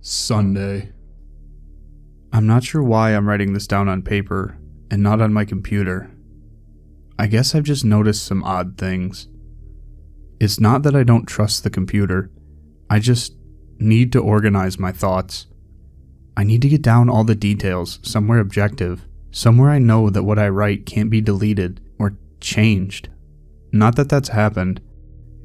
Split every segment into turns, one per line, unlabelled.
Sunday. I'm not sure why I'm writing this down on paper and not on my computer. I guess I've just noticed some odd things. It's not that I don't trust the computer. I just need to organize my thoughts. I need to get down all the details somewhere objective, somewhere I know that what I write can't be deleted or changed. Not that that's happened.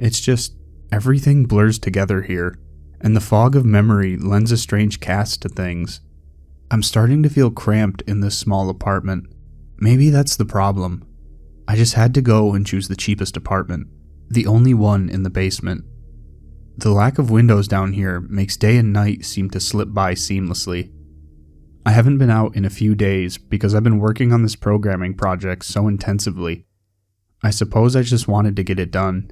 It's just everything blurs together here, and the fog of memory lends a strange cast to things. I'm starting to feel cramped in this small apartment. Maybe that's the problem. I just had to go and choose the cheapest apartment, the only one in the basement. The lack of windows down here makes day and night seem to slip by seamlessly. I haven't been out in a few days because I've been working on this programming project so intensively. I suppose I just wanted to get it done.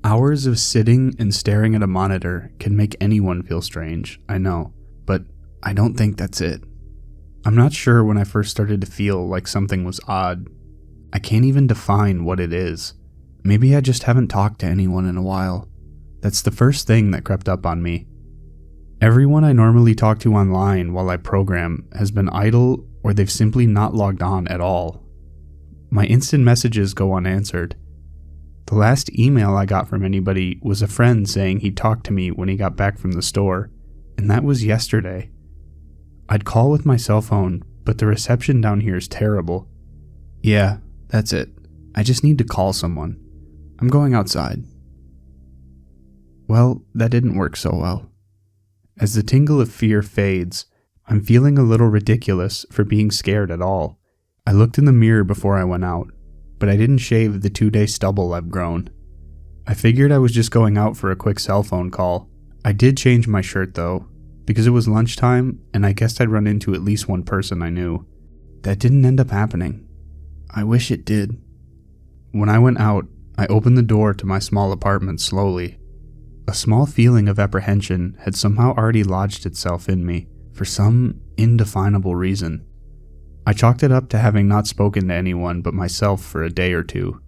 Hours of sitting and staring at a monitor can make anyone feel strange, I know, but I don't think that's it. I'm not sure when I first started to feel like something was odd. I can't even define what it is. Maybe I just haven't talked to anyone in a while. That's the first thing that crept up on me. Everyone I normally talk to online while I program has been idle or they've simply not logged on at all. My instant messages go unanswered. The last email I got from anybody was a friend saying he'd talk to me when he got back from the store, and that was yesterday. I'd call with my cell phone, but the reception down here is terrible. Yeah, that's it. I just need to call someone. I'm going outside. Well, that didn't work so well. As the tingle of fear fades, I'm feeling a little ridiculous for being scared at all. I looked in the mirror before I went out, but I didn't shave the 2-day stubble I've grown. I figured I was just going out for a quick cell phone call. I did change my shirt though, because it was lunchtime and I guessed I'd run into at least one person I knew. That didn't end up happening. I wish it did. When I went out, I opened the door to my small apartment slowly. A small feeling of apprehension had somehow already lodged itself in me, for some indefinable reason. I chalked it up to having not spoken to anyone but myself for a day or two.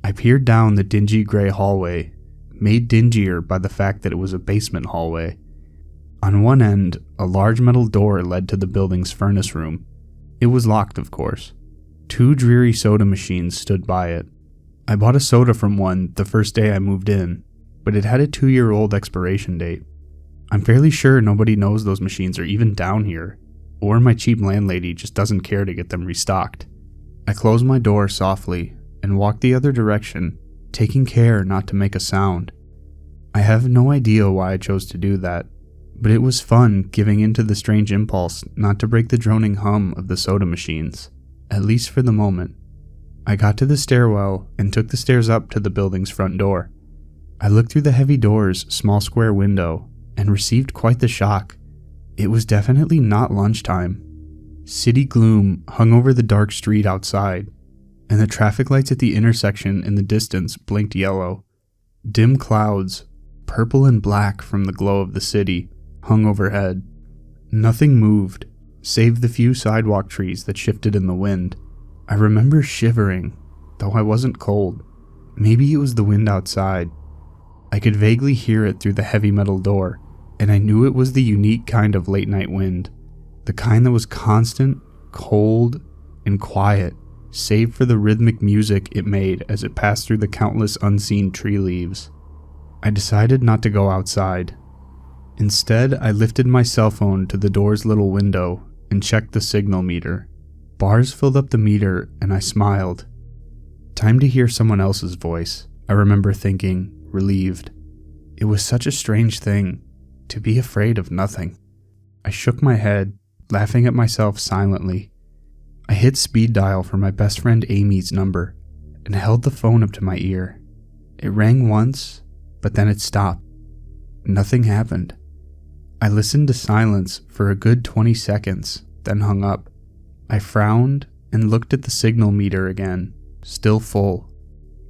I peered down the dingy gray hallway, made dingier by the fact that it was a basement hallway. On one end, a large metal door led to the building's furnace room. It was locked, of course. 2 dreary soda machines stood by it. I bought a soda from one the first day I moved in, but it had a 2-year-old expiration date. I'm fairly sure nobody knows those machines are even down here, or my cheap landlady just doesn't care to get them restocked. I closed my door softly and walked the other direction, taking care not to make a sound. I have no idea why I chose to do that, but it was fun giving in to the strange impulse not to break the droning hum of the soda machines, at least for the moment. I got to the stairwell and took the stairs up to the building's front door. I looked through the heavy door's small square window and received quite the shock. It was definitely not lunchtime. City gloom hung over the dark street outside, and the traffic lights at the intersection in the distance blinked yellow. Dim clouds, purple and black from the glow of the city, hung overhead. Nothing moved, save the few sidewalk trees that shifted in the wind. I remember shivering, though I wasn't cold. Maybe it was the wind outside. I could vaguely hear it through the heavy metal door, and I knew it was the unique kind of late-night wind, the kind that was constant, cold, and quiet, save for the rhythmic music it made as it passed through the countless unseen tree leaves. I decided not to go outside. Instead, I lifted my cell phone to the door's little window and checked the signal meter. Bars filled up the meter, and I smiled. Time to hear someone else's voice, I remember thinking, relieved. It was such a strange thing, to be afraid of nothing. I shook my head, laughing at myself silently. I hit speed dial for my best friend Amy's number, and held the phone up to my ear. It rang once, but then it stopped. Nothing happened. I listened to silence for a good 20 seconds, then hung up. I frowned and looked at the signal meter again, still full.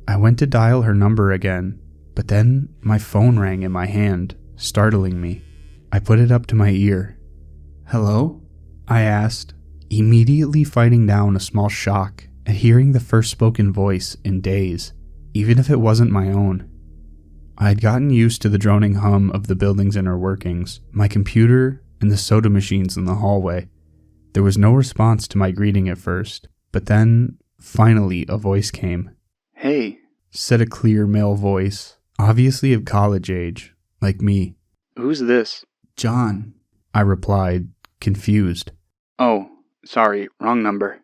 I went to dial her number again, but then my phone rang in my hand, startling me. I put it up to my ear. "Hello?" I asked, immediately fighting down a small shock at hearing the first spoken voice in days, even if it wasn't my own. I had gotten used to the droning hum of the building's inner workings, my computer, and the soda machines in the hallway. There was no response to my greeting at first, but then, finally, a voice came.
"Hey,"
said a clear male voice, obviously of college age, like me.
"Who's this?"
"John," I replied, confused.
"Oh, sorry, wrong number."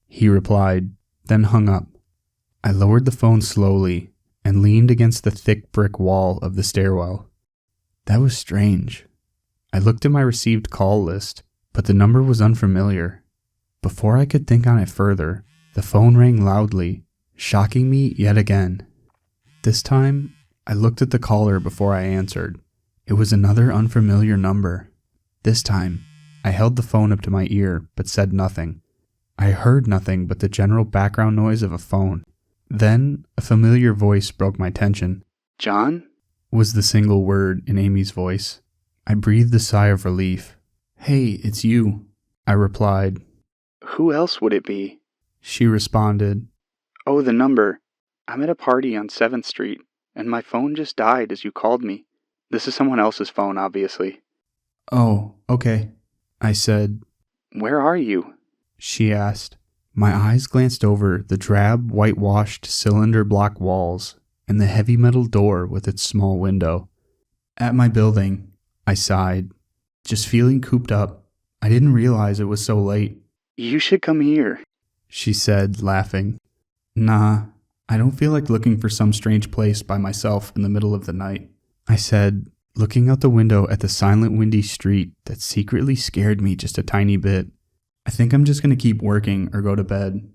He replied, then hung up. I lowered the phone slowly and leaned against the thick brick wall of the stairwell. That was strange. I looked at my received call list, but the number was unfamiliar. Before I could think on it further, the phone rang loudly, shocking me yet again. This time, I looked at the caller before I answered. It was another unfamiliar number. This time, I held the phone up to my ear, but said nothing. I heard nothing but the general background noise of a phone. Then, a familiar voice broke my tension.
"John?"
was the single word in Amy's voice. I breathed a sigh of relief. "Hey, it's you," I replied.
"Who else would it be?"
She responded.
"Oh, the number. I'm at a party on 7th Street, and my phone just died as you called me. This is someone else's phone, obviously."
"Oh, okay," I said.
"Where are you?"
she asked. My eyes glanced over the drab, whitewashed cylinder block walls and the heavy metal door with its small window. "At my building," I sighed, just feeling cooped up. I didn't realize it was so late.
"You should come here,"
she said, laughing. "Nah, I don't feel like looking for some strange place by myself in the middle of the night," I said, looking out the window at the silent, windy street that secretly scared me just a tiny bit. "I think I'm just going to keep working or go to bed."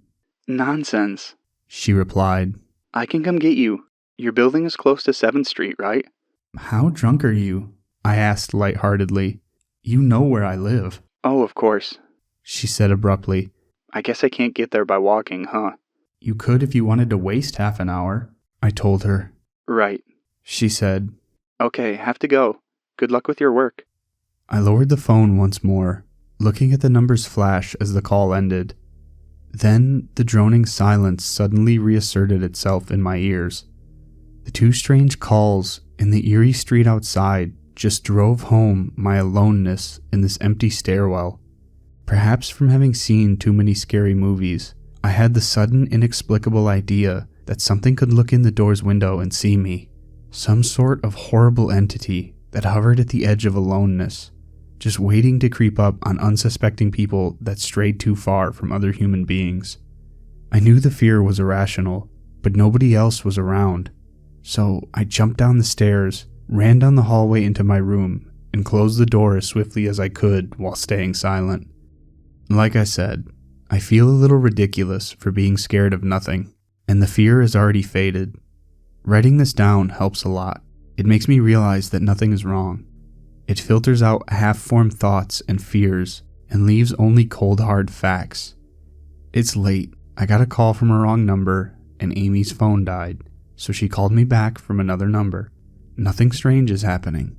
"Nonsense,"
she replied.
"I can come get you. Your building is close to 7th Street, right?"
"How drunk are you?" I asked lightheartedly. "You know where I live."
"Oh, of course,"
she said abruptly.
"I guess I can't get there by walking, huh?"
"You could if you wanted to waste half an hour," I told her.
"Right,"
she said.
"Okay, have to go. Good luck with your work."
I lowered the phone once more, looking at the numbers flash as the call ended. Then the droning silence suddenly reasserted itself in my ears. The two strange calls in the eerie street outside just drove home my aloneness in this empty stairwell. Perhaps from having seen too many scary movies, I had the sudden inexplicable idea that something could look in the door's window and see me. Some sort of horrible entity that hovered at the edge of aloneness, just waiting to creep up on unsuspecting people that strayed too far from other human beings. I knew the fear was irrational, but nobody else was around. So I jumped down the stairs, ran down the hallway into my room, and closed the door as swiftly as I could while staying silent. Like I said, I feel a little ridiculous for being scared of nothing, and the fear has already faded. Writing this down helps a lot. It makes me realize that nothing is wrong. It filters out half-formed thoughts and fears and leaves only cold hard facts. It's late. I got a call from a wrong number and Amy's phone died, so she called me back from another number. Nothing strange is happening.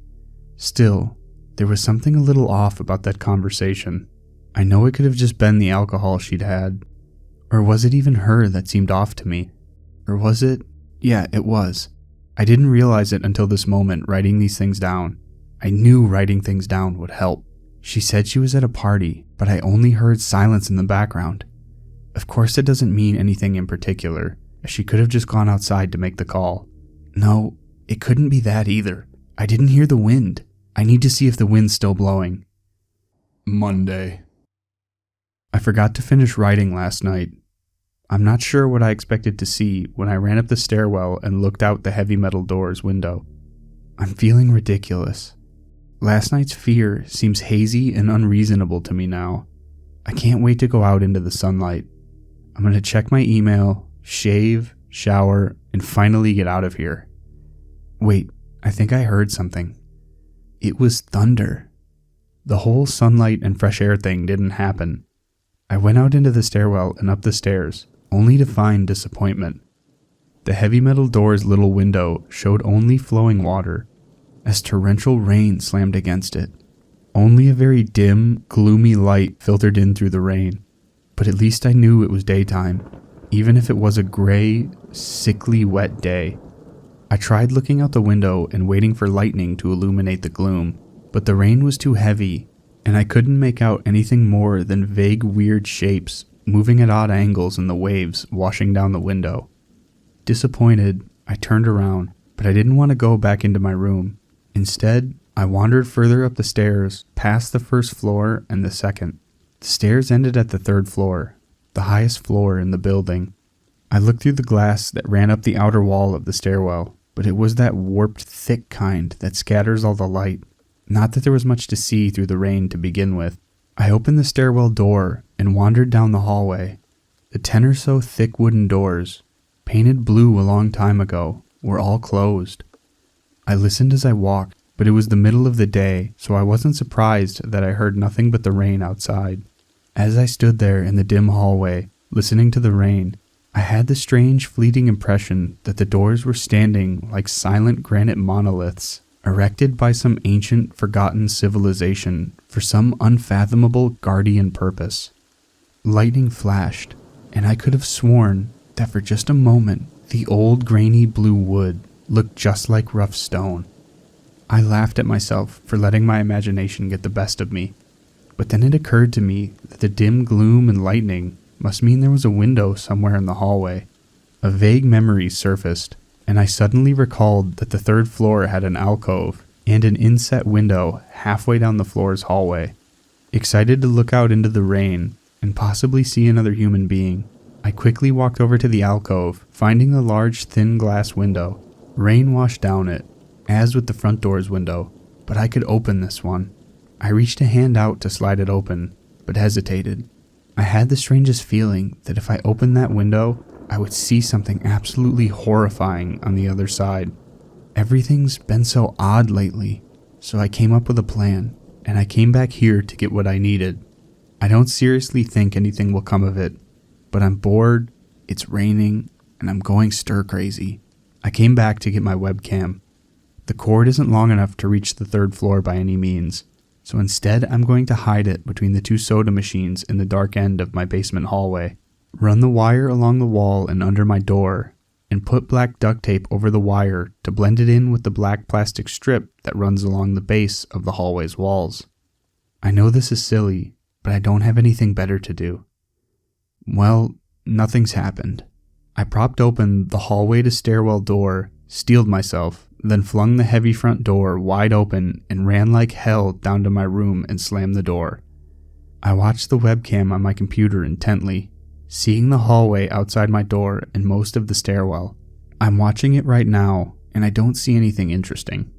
Still, there was something a little off about that conversation. I know it could have just been the alcohol she'd had. Or was it even her that seemed off to me? Or was it? Yeah, it was. I didn't realize it until this moment writing these things down. I knew writing things down would help. She said she was at a party, but I only heard silence in the background. Of course it doesn't mean anything in particular, as she could have just gone outside to make the call. No, it couldn't be that either. I didn't hear the wind. I need to see if the wind's still blowing. Monday. I forgot to finish writing last night. I'm not sure what I expected to see when I ran up the stairwell and looked out the heavy metal door's window. I'm feeling ridiculous. Last night's fear seems hazy and unreasonable to me now. I can't wait to go out into the sunlight. I'm going to check my email, shave, shower, and finally get out of here. Wait, I think I heard something. It was thunder. The whole sunlight and fresh air thing didn't happen. I went out into the stairwell and up the stairs, only to find disappointment. The heavy metal door's little window showed only flowing water, as torrential rain slammed against it. Only a very dim, gloomy light filtered in through the rain, but at least I knew it was daytime, even if it was a gray, sickly wet day. I tried looking out the window and waiting for lightning to illuminate the gloom, but the rain was too heavy, and I couldn't make out anything more than vague weird shapes moving at odd angles in the waves washing down the window. Disappointed, I turned around, but I didn't want to go back into my room. Instead, I wandered further up the stairs, past the first floor and the second. The stairs ended at the third floor, the highest floor in the building. I looked through the glass that ran up the outer wall of the stairwell, but it was that warped, thick kind that scatters all the light. Not that there was much to see through the rain to begin with. I opened the stairwell door and wandered down the hallway. The 10 or so thick wooden doors, painted blue a long time ago, were all closed. I listened as I walked, but it was the middle of the day, so I wasn't surprised that I heard nothing but the rain outside. As I stood there in the dim hallway, listening to the rain, I had the strange fleeting impression that the doors were standing like silent granite monoliths, erected by some ancient, forgotten civilization for some unfathomable guardian purpose. Lightning flashed, and I could have sworn that for just a moment the old grainy blue wood looked just like rough stone. I laughed at myself for letting my imagination get the best of me, but then it occurred to me that the dim gloom and lightning must mean there was a window somewhere in the hallway. A vague memory surfaced, and I suddenly recalled that the third floor had an alcove and an inset window halfway down the floor's hallway. Excited to look out into the rain and possibly see another human being, I quickly walked over to the alcove, finding the large thin glass window. Rain washed down it, as with the front door's window, but I could open this one. I reached a hand out to slide it open, but hesitated. I had the strangest feeling that if I opened that window, I would see something absolutely horrifying on the other side. Everything's been so odd lately, so I came up with a plan, and I came back here to get what I needed. I don't seriously think anything will come of it, but I'm bored, it's raining, and I'm going stir crazy. I came back to get my webcam. The cord isn't long enough to reach the third floor by any means, so instead I'm going to hide it between the 2 soda machines in the dark end of my basement hallway, run the wire along the wall and under my door, and put black duct tape over the wire to blend it in with the black plastic strip that runs along the base of the hallway's walls. I know this is silly, but I don't have anything better to do. Well, nothing's happened. I propped open the hallway to stairwell door, steeled myself, then flung the heavy front door wide open and ran like hell down to my room and slammed the door. I watched the webcam on my computer intently, seeing the hallway outside my door and most of the stairwell. I'm watching it right now, and I don't see anything interesting.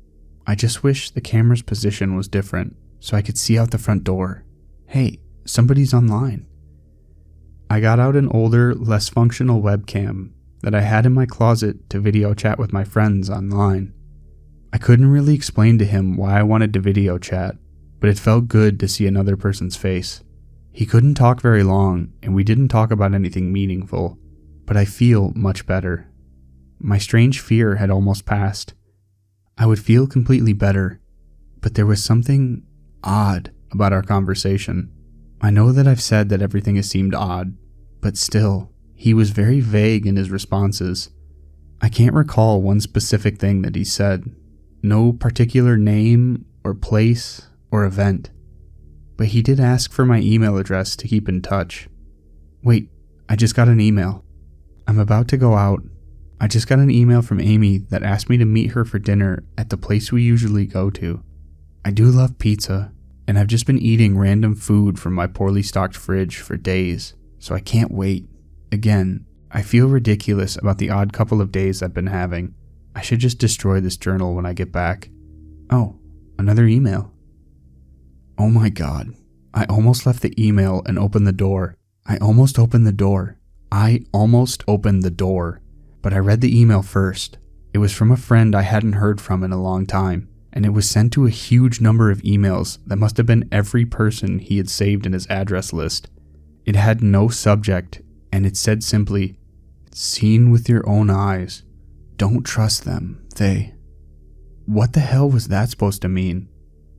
I just wish the camera's position was different, so I could see out the front door. Hey, somebody's online. I got out an older, less functional webcam that I had in my closet to video chat with my friends online. I couldn't really explain to him why I wanted to video chat, but it felt good to see another person's face. He couldn't talk very long, and we didn't talk about anything meaningful, but I feel much better. My strange fear had almost passed. I would feel completely better, but there was something odd about our conversation. I know that I've said that everything has seemed odd, but still, he was very vague in his responses. I can't recall one specific thing that he said. No particular name or place or event. But he did ask for my email address to keep in touch. Wait, I just got an email. I'm about to go out. I just got an email from Amy that asked me to meet her for dinner at the place we usually go to. I do love pizza, and I've just been eating random food from my poorly stocked fridge for days, so I can't wait. Again, I feel ridiculous about the odd couple of days I've been having. I should just destroy this journal when I get back. Oh, another email. Oh my god. I almost left the email and opened the door. I almost opened the door. But I read the email first. It was from a friend I hadn't heard from in a long time, and it was sent to a huge number of emails that must have been every person he had saved in his address list. It had no subject, and it said simply, "Seen with your own eyes. Don't trust them, they." What the hell was that supposed to mean?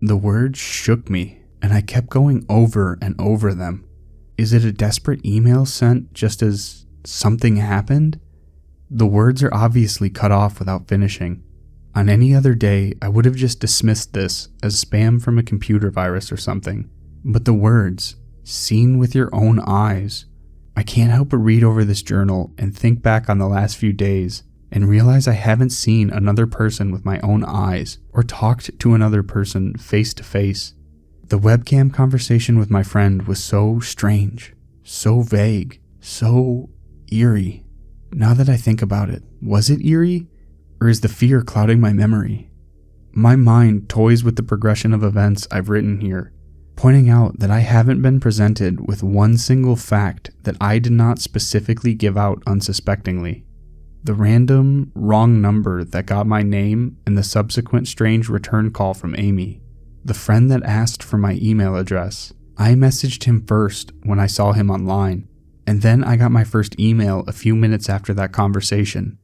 The words shook me, and I kept going over and over them. Is it a desperate email sent just as something happened? The words are obviously cut off without finishing. On any other day, I would have just dismissed this as spam from a computer virus or something. But the words, seen with your own eyes. I can't help but read over this journal and think back on the last few days and realize I haven't seen another person with my own eyes or talked to another person face to face. The webcam conversation with my friend was so strange, so vague, so eerie. Now that I think about it, was it eerie? Or is the fear clouding my memory? My mind toys with the progression of events I've written here, pointing out that I haven't been presented with one single fact that I did not specifically give out unsuspectingly. The random, wrong number that got my name and the subsequent strange return call from Amy. The friend that asked for my email address. I messaged him first when I saw him online, and then I got my first email a few minutes after that conversation.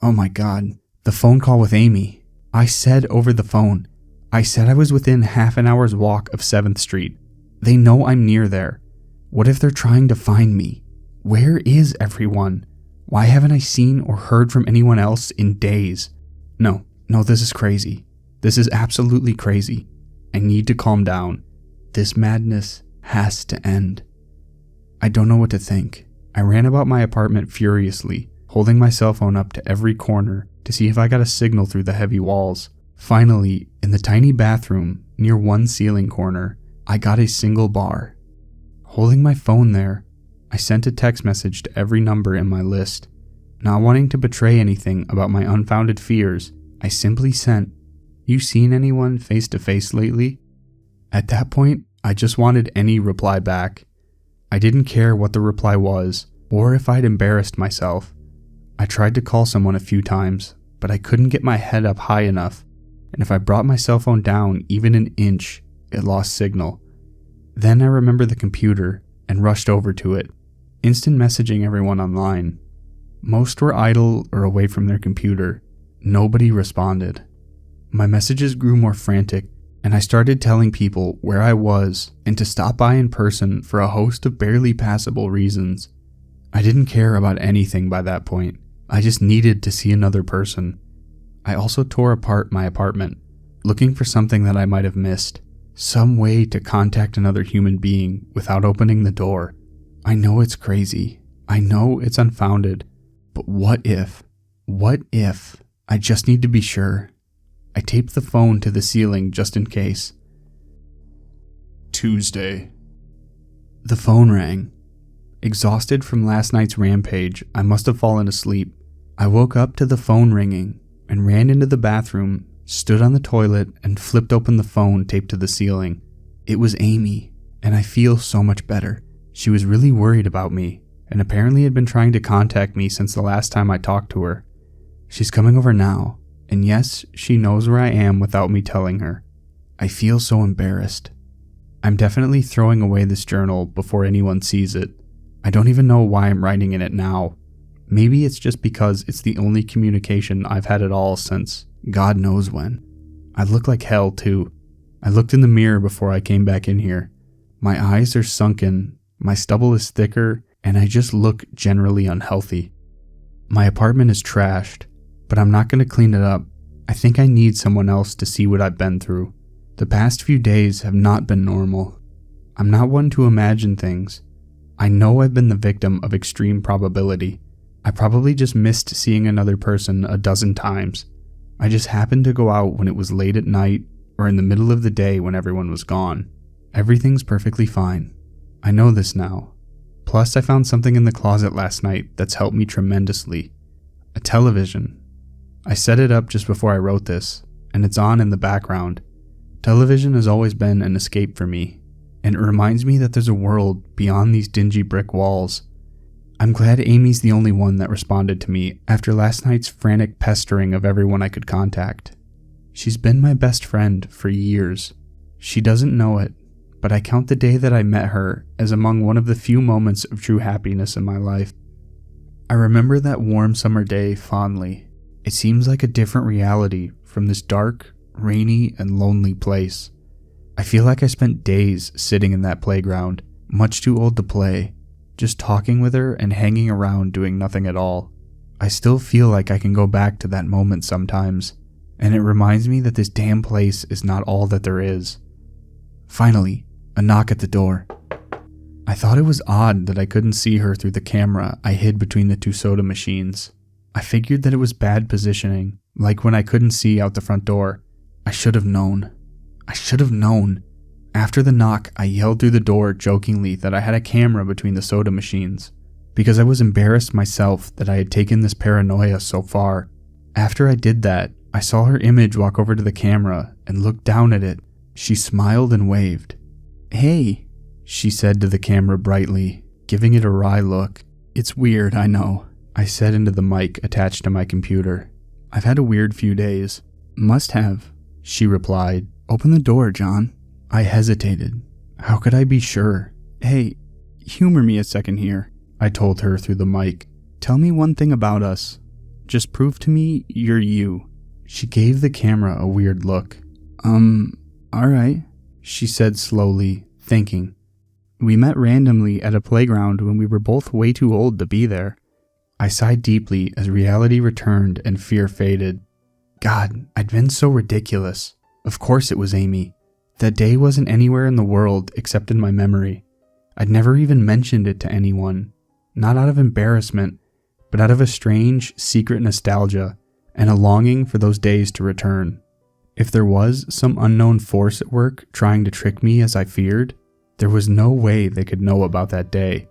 Oh my God, the phone call with Amy. I said over the phone, I said I was within half an hour's walk of 7th Street. They know I'm near there. What if they're trying to find me? Where is everyone? Why haven't I seen or heard from anyone else in days? No, this is crazy. This is absolutely crazy. I need to calm down. This madness has to end. I don't know what to think. I ran about my apartment furiously, holding my cell phone up to every corner to see if I got a signal through the heavy walls. Finally, in the tiny bathroom near one ceiling corner, I got a single bar. Holding my phone there, I sent a text message to every number in my list. Not wanting to betray anything about my unfounded fears, I simply sent, "You seen anyone face to face lately?" At that point, I just wanted any reply back. I didn't care what the reply was, or if I'd embarrassed myself. I tried to call someone a few times, but I couldn't get my head up high enough, and if I brought my cell phone down even an inch, it lost signal. Then I remembered the computer and rushed over to it, instant messaging everyone online. Most were idle or away from their computer. Nobody responded. My messages grew more frantic, and I started telling people where I was and to stop by in person for a host of barely passable reasons. I didn't care about anything by that point. I just needed to see another person. I also tore apart my apartment, looking for something that I might have missed. Some way to contact another human being without opening the door. I know it's crazy. I know it's unfounded. But what if? What if? I just need to be sure. I taped the phone to the ceiling just in case. Tuesday. The phone rang. Exhausted from last night's rampage, I must have fallen asleep. I woke up to the phone ringing and ran into the bathroom, stood on the toilet, and flipped open the phone taped to the ceiling. It was Amy, and I feel so much better. She was really worried about me, and apparently had been trying to contact me since the last time I talked to her. She's coming over now, and yes, she knows where I am without me telling her. I feel so embarrassed. I'm definitely throwing away this journal before anyone sees it. I don't even know why I'm writing in it now. Maybe it's just because it's the only communication I've had at all since God knows when. I look like hell too. I looked in the mirror before I came back in here. My eyes are sunken, my stubble is thicker, and I just look generally unhealthy. My apartment is trashed, but I'm not going to clean it up. I think I need someone else to see what I've been through. The past few days have not been normal. I'm not one to imagine things. I know I've been the victim of extreme probability. I probably just missed seeing another person a dozen times. I just happened to go out when it was late at night or in the middle of the day when everyone was gone. Everything's perfectly fine. I know this now. Plus, I found something in the closet last night that's helped me tremendously. A television. I set it up just before I wrote this, and it's on in the background. Television has always been an escape for me, and it reminds me that there's a world beyond these dingy brick walls. I'm glad Amy's the only one that responded to me after last night's frantic pestering of everyone I could contact. She's been my best friend for years. She doesn't know it, but I count the day that I met her as among one of the few moments of true happiness in my life. I remember that warm summer day fondly. It seems like a different reality from this dark, rainy, and lonely place. I feel like I spent days sitting in that playground, much too old to play, just talking with her and hanging around doing nothing at all. I still feel like I can go back to that moment sometimes, and it reminds me that this damn place is not all that there is. Finally, a knock at the door. I thought it was odd that I couldn't see her through the camera I hid between the two soda machines. I figured that it was bad positioning, like when I couldn't see out the front door. I should have known. After the knock, I yelled through the door jokingly that I had a camera between the soda machines, because I was embarrassed myself that I had taken this paranoia so far. After I did that, I saw her image walk over to the camera and look down at it. She smiled and waved. "Hey," she said to the camera brightly, giving it a wry look. "It's weird, I know," I said into the mic attached to my computer. "I've had a weird few days." "Must have," she replied. "Open the door, John." I hesitated. How could I be sure? "Hey, humor me a second here," I told her through the mic. "Tell me one thing about us. Just prove to me you're you." She gave the camera a weird look. Alright," she said slowly, thinking. "We met randomly at a playground when we were both way too old to be there." I sighed deeply as reality returned and fear faded. God, I'd been so ridiculous. Of course it was Amy. That day wasn't anywhere in the world except in my memory. I'd never even mentioned it to anyone. Not out of embarrassment, but out of a strange, secret nostalgia and a longing for those days to return. If there was some unknown force at work trying to trick me as I feared, there was no way they could know about that day.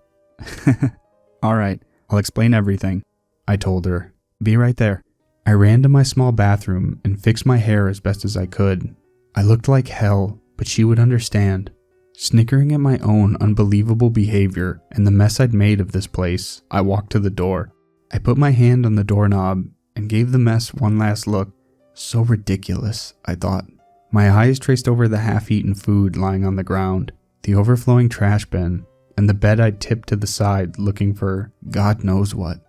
"Alright, I'll explain everything," I told her. "Be right there." I ran to my small bathroom and fixed my hair as best as I could. I looked like hell, but she would understand. Snickering at my own unbelievable behavior and the mess I'd made of this place, I walked to the door. I put my hand on the doorknob and gave the mess one last look. So ridiculous, I thought. My eyes traced over the half-eaten food lying on the ground, the overflowing trash bin, and the bed I'd tipped to the side looking for God knows what.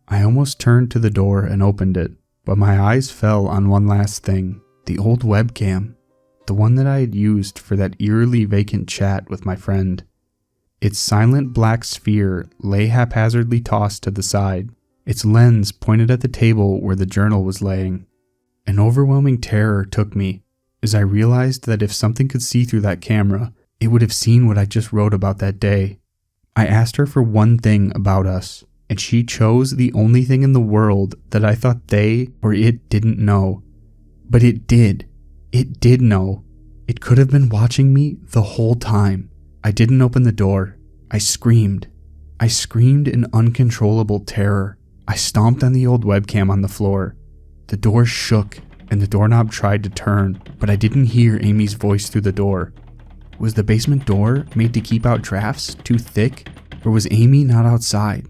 I almost turned to the door and opened it, but my eyes fell on one last thing, the old webcam, the one that I had used for that eerily vacant chat with my friend. Its silent black sphere lay haphazardly tossed to the side, its lens pointed at the table where the journal was laying. An overwhelming terror took me as I realized that if something could see through that camera, it would have seen what I just wrote about that day. I asked her for one thing about us, and she chose the only thing in the world that I thought they or it didn't know. But it did. It did know. It could have been watching me the whole time. I didn't open the door. I screamed. I screamed in uncontrollable terror. I stomped on the old webcam on the floor. The door shook, and the doorknob tried to turn, but I didn't hear Amy's voice through the door. Was the basement door made to keep out drafts, too thick, or was Amy not outside?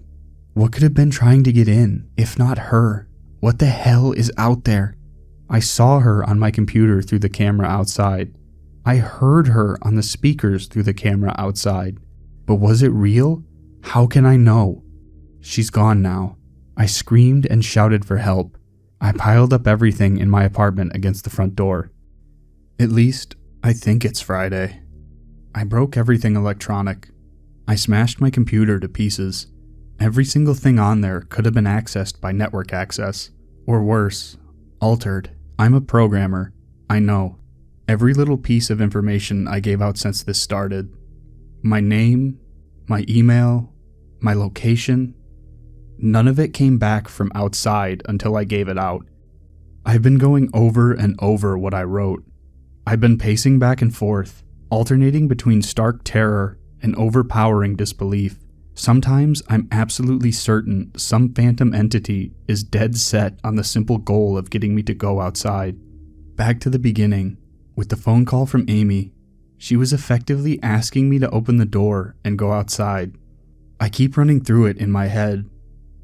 What could have been trying to get in, if not her? What the hell is out there? I saw her on my computer through the camera outside. I heard her on the speakers through the camera outside. But was it real? How can I know? She's gone now. I screamed and shouted for help. I piled up everything in my apartment against the front door. At least, I think it's Friday. I broke everything electronic. I smashed my computer to pieces. Every single thing on there could have been accessed by network access. Or worse, altered. I'm a programmer. I know. Every little piece of information I gave out since this started. My name, my email, my location. None of it came back from outside until I gave it out. I've been going over and over what I wrote. I've been pacing back and forth, alternating between stark terror and overpowering disbelief. Sometimes I'm absolutely certain some phantom entity is dead set on the simple goal of getting me to go outside. Back to the beginning, with the phone call from Amy. She was effectively asking me to open the door and go outside. I keep running through it in my head.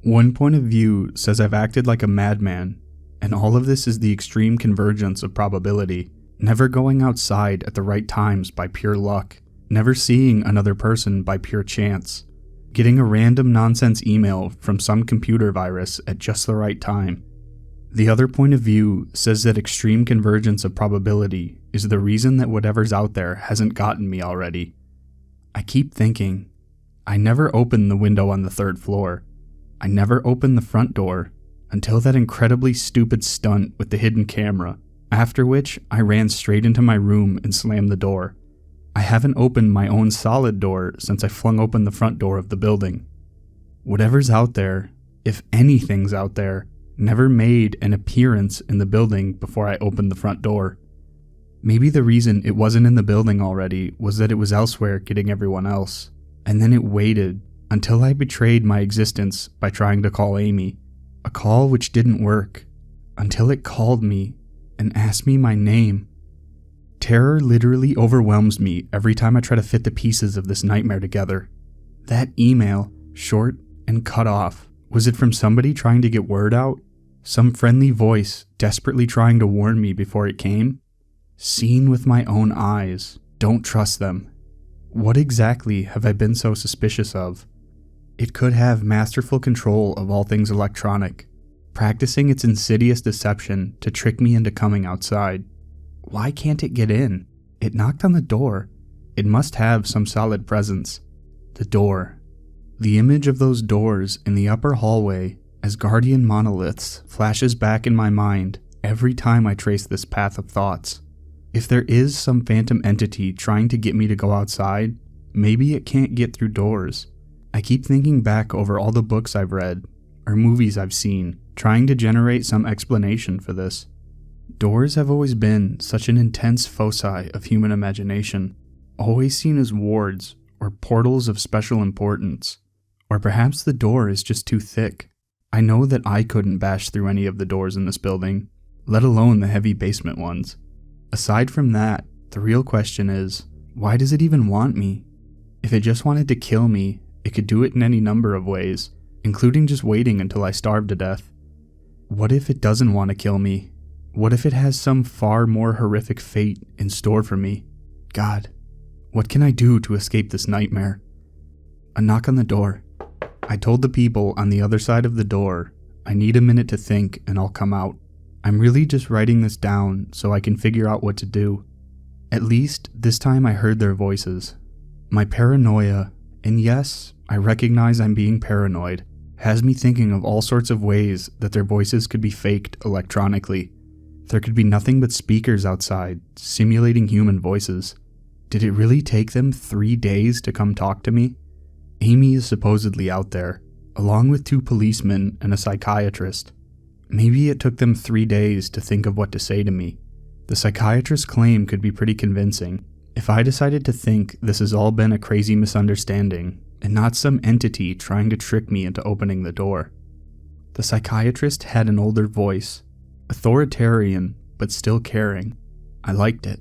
One point of view says I've acted like a madman, and all of this is the extreme convergence of probability, never going outside at the right times by pure luck, never seeing another person by pure chance, getting a random nonsense email from some computer virus at just the right time. The other point of view says that extreme convergence of probability is the reason that whatever's out there hasn't gotten me already. I keep thinking, I never opened the window on the third floor. I never opened the front door until that incredibly stupid stunt with the hidden camera, after which I ran straight into my room and slammed the door. I haven't opened my own solid door since I flung open the front door of the building. Whatever's out there, if anything's out there, never made an appearance in the building before I opened the front door. Maybe the reason it wasn't in the building already was that it was elsewhere getting everyone else, and then it waited until I betrayed my existence by trying to call Amy, a call which didn't work, until it called me and asked me my name. Terror literally overwhelms me every time I try to fit the pieces of this nightmare together. That email, short and cut off, was it from somebody trying to get word out? Some friendly voice desperately trying to warn me before it came? Seen with my own eyes, don't trust them. What exactly have I been so suspicious of? It could have masterful control of all things electronic, practicing its insidious deception to trick me into coming outside. Why can't it get in? It knocked on the door. It must have some solid presence. The door. The image of those doors in the upper hallway as guardian monoliths flashes back in my mind every time I trace this path of thoughts. If there is some phantom entity trying to get me to go outside, maybe it can't get through doors. I keep thinking back over all the books I've read, or movies I've seen, trying to generate some explanation for this. Doors have always been such an intense foci of human imagination, always seen as wards or portals of special importance. Or perhaps the door is just too thick. I know that I couldn't bash through any of the doors in this building, let alone the heavy basement ones. Aside from that, the real question is, why does it even want me? If it just wanted to kill me, it could do it in any number of ways, including just waiting until I starve to death. What if it doesn't want to kill me? What if it has some far more horrific fate in store for me? God, what can I do to escape this nightmare? A knock on the door. I told the people on the other side of the door, I need a minute to think and I'll come out. I'm really just writing this down so I can figure out what to do. At least this time I heard their voices. My paranoia, and yes, I recognize I'm being paranoid, has me thinking of all sorts of ways that their voices could be faked electronically. There could be nothing but speakers outside, simulating human voices. Did it really take them 3 days to come talk to me? Amy is supposedly out there, along with 2 policemen and a psychiatrist. Maybe it took them 3 days to think of what to say to me. The psychiatrist's claim could be pretty convincing. If I decided to think this has all been a crazy misunderstanding, and not some entity trying to trick me into opening the door. The psychiatrist had an older voice, authoritarian, but still caring. I liked it.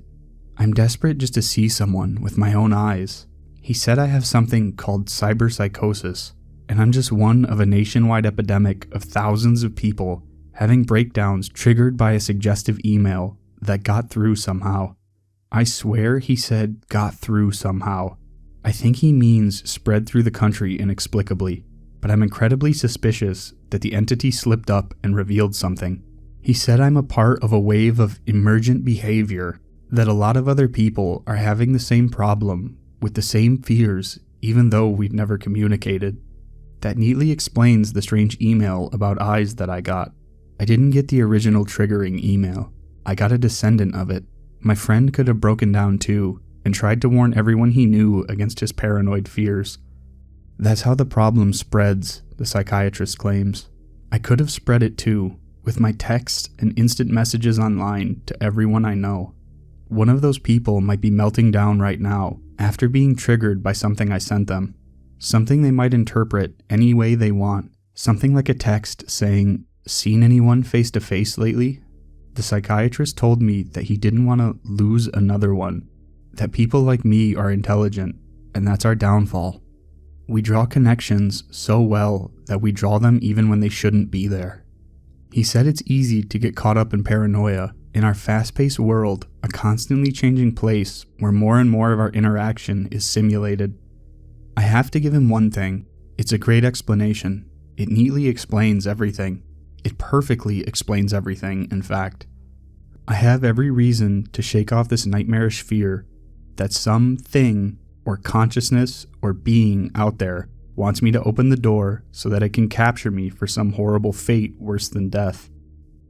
I'm desperate just to see someone with my own eyes. He said I have something called psychosis, and I'm just one of a nationwide epidemic of thousands of people having breakdowns triggered by a suggestive email that got through somehow. I swear he said got through somehow. I think he means spread through the country inexplicably, but I'm incredibly suspicious that the entity slipped up and revealed something. He said I'm a part of a wave of emergent behavior, that a lot of other people are having the same problem with the same fears even though we've never communicated. That neatly explains the strange email about eyes that I got. I didn't get the original triggering email. I got a descendant of it. My friend could have broken down too, and tried to warn everyone he knew against his paranoid fears. That's how the problem spreads, the psychiatrist claims. I could have spread it too, with my texts and instant messages online to everyone I know. One of those people might be melting down right now after being triggered by something I sent them. Something they might interpret any way they want. Something like a text saying, "Seen anyone face to face lately?" The psychiatrist told me that he didn't want to lose another one. That people like me are intelligent, and that's our downfall. We draw connections so well that we draw them even when they shouldn't be there. He said it's easy to get caught up in paranoia in our fast-paced world, a constantly changing place where more and more of our interaction is simulated. I have to give him one thing. It's a great explanation. It neatly explains everything. It perfectly explains everything, in fact. I have every reason to shake off this nightmarish fear that some thing or consciousness or being out there wants me to open the door so that it can capture me for some horrible fate worse than death.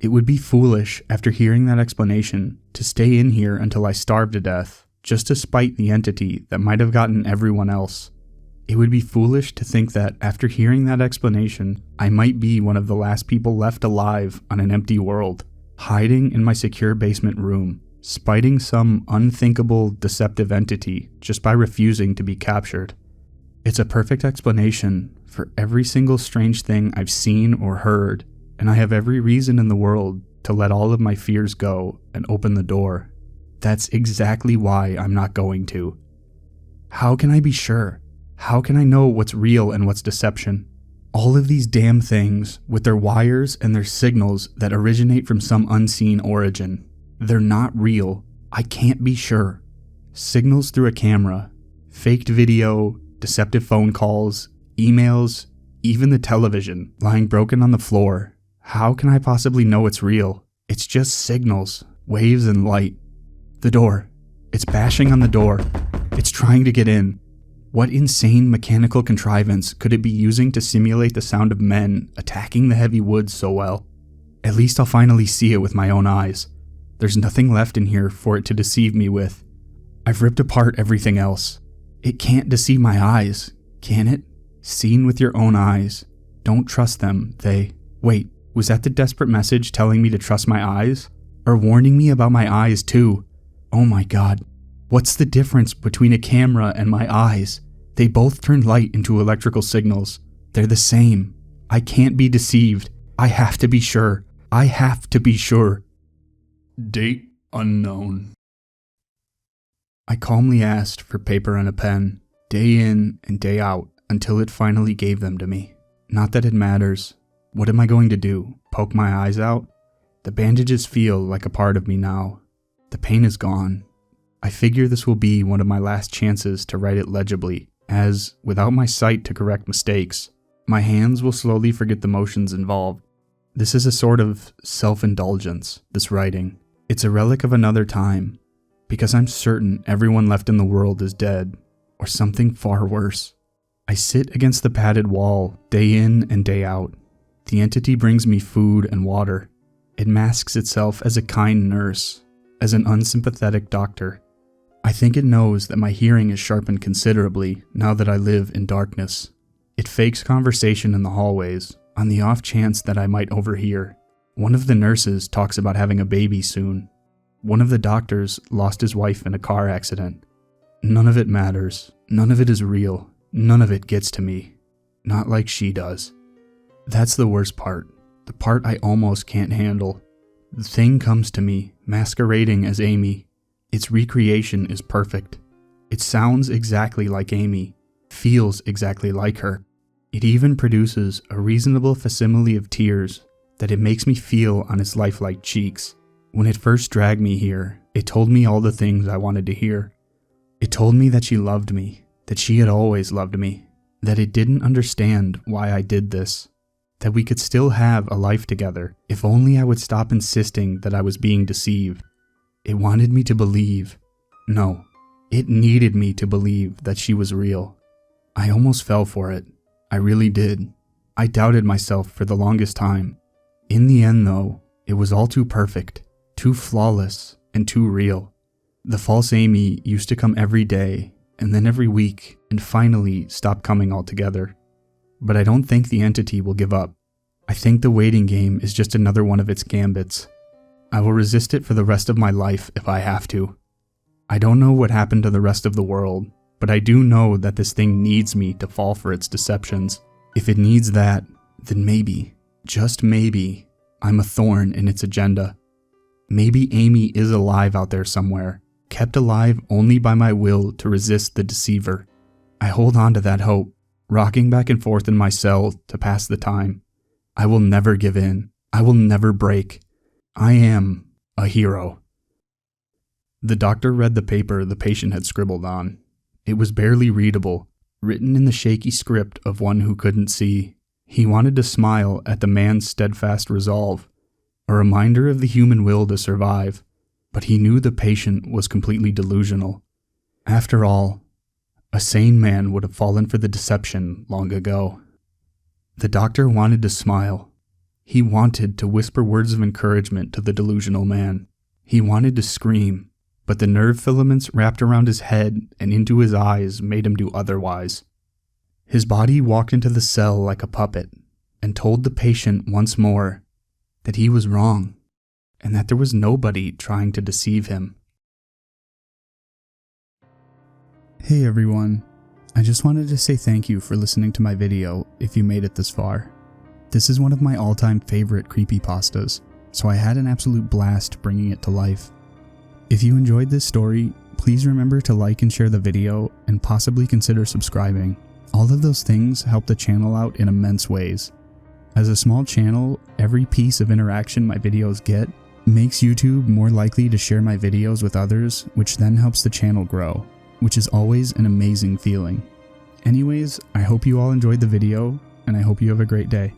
It would be foolish, after hearing that explanation, to stay in here until I starve to death, just to spite the entity that might have gotten everyone else. It would be foolish to think that, after hearing that explanation, I might be one of the last people left alive on an empty world, hiding in my secure basement room, spiting some unthinkable, deceptive entity just by refusing to be captured. It's a perfect explanation for every single strange thing I've seen or heard, and I have every reason in the world to let all of my fears go and open the door. That's exactly why I'm not going to. How can I be sure? How can I know what's real and what's deception? All of these damn things, with their wires and their signals that originate from some unseen origin, they're not real. I can't be sure. Signals through a camera, faked video, deceptive phone calls, emails, even the television lying broken on the floor. How can I possibly know it's real? It's just signals, waves, and light. The door. It's bashing on the door. It's trying to get in. What insane mechanical contrivance could it be using to simulate the sound of men attacking the heavy wood so well? At least I'll finally see it with my own eyes. There's nothing left in here for it to deceive me with. I've ripped apart everything else. It can't deceive my eyes, can it? Seen with your own eyes. Don't trust them, Wait, was that the desperate message telling me to trust my eyes? Or warning me about my eyes too? Oh my god. What's the difference between a camera and my eyes? They both turn light into electrical signals. They're the same. I can't be deceived. I have to be sure. I have to be sure. Date unknown. I calmly asked for paper and a pen, day in and day out, until it finally gave them to me. Not that it matters. What am I going to do? Poke my eyes out? The bandages feel like a part of me now. The pain is gone. I figure this will be one of my last chances to write it legibly, as, without my sight to correct mistakes, my hands will slowly forget the motions involved. This is a sort of self-indulgence, this writing. It's a relic of another time, because I'm certain everyone left in the world is dead, or something far worse. I sit against the padded wall, day in and day out. The entity brings me food and water. It masks itself as a kind nurse, as an unsympathetic doctor. I think it knows that my hearing is sharpened considerably now that I live in darkness. It fakes conversation in the hallways, on the off chance that I might overhear. One of the nurses talks about having a baby soon. One of the doctors lost his wife in a car accident. None of it matters. None of it is real. None of it gets to me. Not like she does. That's the worst part. The part I almost can't handle. The thing comes to me, masquerading as Amy. Its recreation is perfect. It sounds exactly like Amy, feels exactly like her. It even produces a reasonable facsimile of tears that it makes me feel on its lifelike cheeks. When it first dragged me here, it told me all the things I wanted to hear. It told me that she loved me, that she had always loved me, that it didn't understand why I did this, that we could still have a life together if only I would stop insisting that I was being deceived. It wanted me to believe. No, it needed me to believe that she was real. I almost fell for it. I really did. I doubted myself for the longest time. In the end, though, it was all too perfect, too flawless, and too real. The false Amy used to come every day, and then every week, and finally stop coming altogether. But I don't think the entity will give up. I think the waiting game is just another one of its gambits. I will resist it for the rest of my life if I have to. I don't know what happened to the rest of the world, but I do know that this thing needs me to fall for its deceptions. If it needs that, then maybe, just maybe, I'm a thorn in its agenda. Maybe Amy is alive out there somewhere, kept alive only by my will to resist the deceiver. I hold on to that hope, rocking back and forth in my cell to pass the time. I will never give in. I will never break. I am a hero. The doctor read the paper the patient had scribbled on. It was barely readable, written in the shaky script of one who couldn't see. He wanted to smile at the man's steadfast resolve, a reminder of the human will to survive, but he knew the patient was completely delusional. After all, A sane man would have fallen for the deception long ago. The doctor wanted to smile. He wanted to whisper words of encouragement to the delusional man. He wanted to scream, but the nerve filaments wrapped around his head and into his eyes made him do otherwise. His body walked into the cell like a puppet and told the patient once more that he was wrong and that there was nobody trying to deceive him. Hey everyone, I just wanted to say thank you for listening to my video if you made it this far. This is one of my all-time favorite creepypastas, so I had an absolute blast bringing it to life. If you enjoyed this story, please remember to like and share the video and possibly consider subscribing. All of those things help the channel out in immense ways. As a small channel, every piece of interaction my videos get makes YouTube more likely to share my videos with others, which then helps the channel grow, which is always an amazing feeling. Anyways, I hope you all enjoyed the video, and I hope you have a great day.